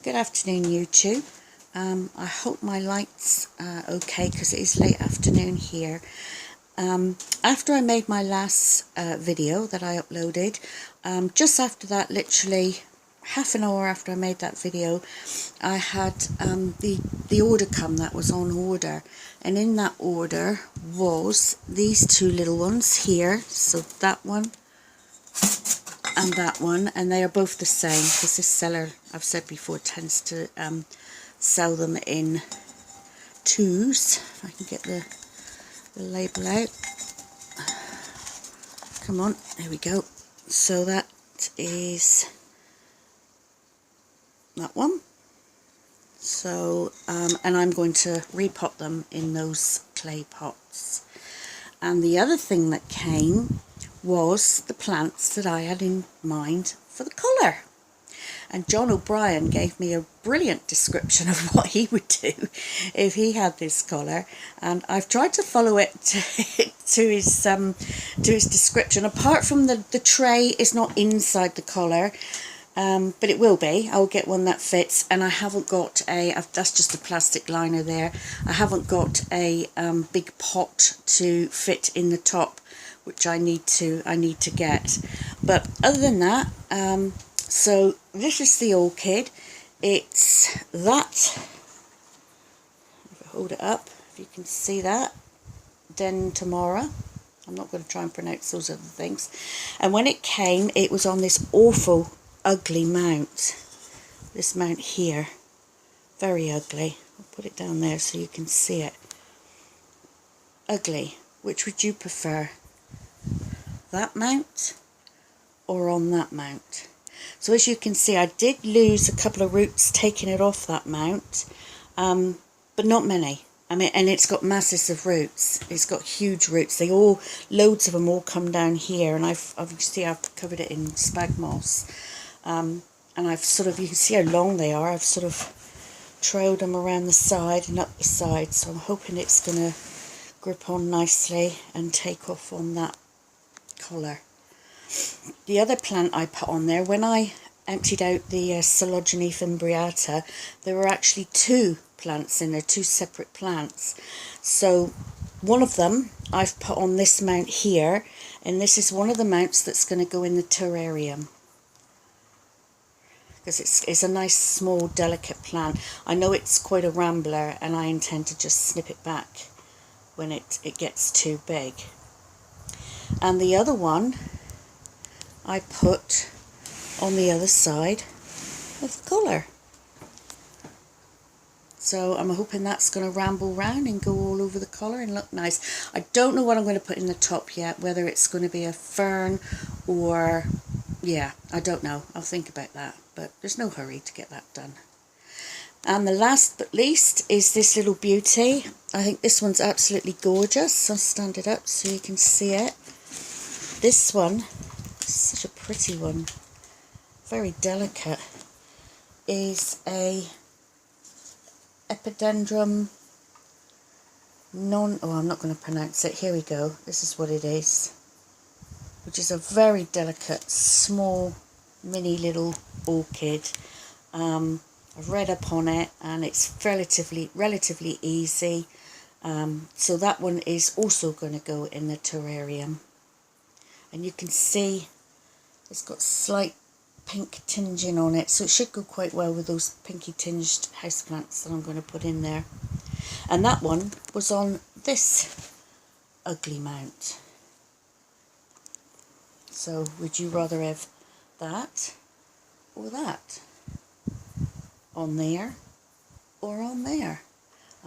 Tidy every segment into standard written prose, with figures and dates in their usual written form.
Good afternoon, YouTube. I hope my light's okay because it is late afternoon here. After I made my last video that I uploaded, just after that, literally half an hour after I made that video, I had the order come that was on order, and in that order was these two little ones here. So that one and that one, and they are both the same because this seller, I've said before, tends to sell them in twos. If I can get the label out. Come on, there we go. So that is that one. So and I'm going to repot them in those clay pots. And the other thing that came was the plants that I had in mind for the colour. And John O'Brien gave me a brilliant description of what he would do if he had this colour, and I've tried to follow it to his description. Apart from the tray is not inside the collar, but it will be. I'll get one that fits, and I haven't got that's just a plastic liner there. I haven't got a big pot to fit in the top, which I need to get. But other than that, so this is the orchid. It's that, if I hold it up, if you can see that, Dentamara. I'm not going to try and pronounce those other things. And when it came, it was on this awful ugly mount. This mount here, very ugly. I'll put it down there so you can see it. Ugly. Which would you prefer? That mount or on that mount? So as you can see, I did lose a couple of roots taking it off that mount, but not many. I mean, and it's got masses of roots. It's got huge roots. Loads of them all come down here, and I've covered it in spag moss, and I've sort of, you can see how long they are. I've sort of trailed them around the side and up the side, so I'm hoping it's going to grip on nicely and take off on that collar. The other plant I put on there, when I emptied out the Coleogyne fimbriata, there were actually two plants in there, two separate plants. So one of them I've put on this mount here, and this is one of the mounts that's going to go in the terrarium, because it's a nice small delicate plant. I know it's quite a rambler, and I intend to just snip it back when it gets too big. And the other one I put on the other side of the collar. So I'm hoping that's going to ramble round and go all over the collar and look nice. I don't know what I'm going to put in the top yet, whether it's going to be a fern or, yeah, I don't know. I'll think about that, but there's no hurry to get that done. And the last but least is this little beauty. I think this one's absolutely gorgeous. I'll stand it up so you can see it. This one, such a pretty one, very delicate, is a epidendrum I'm not going to pronounce it. Here we go. This is what it is, which is a very delicate, small, mini little orchid. I've read up on it, and it's relatively easy. So that one is also going to go in the terrarium. And you can see it's got slight pink tinging on it, so it should go quite well with those pinky tinged houseplants that I'm going to put in there. And that one was on this ugly mount. So would you rather have that or that? On there or on there?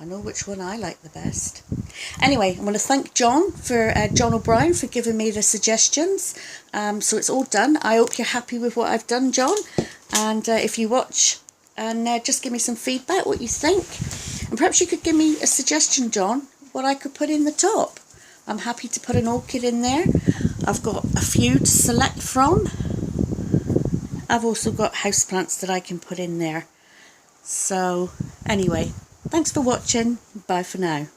I know which one I like the best. Anyway, I'm going to thank John O'Brien for giving me the suggestions. So it's all done. I hope you're happy with what I've done, John. And if you watch, and just give me some feedback, what you think. And perhaps you could give me a suggestion, John, what I could put in the top. I'm happy to put an orchid in there. I've got a few to select from. I've also got houseplants that I can put in there. So anyway, thanks for watching. Bye for now.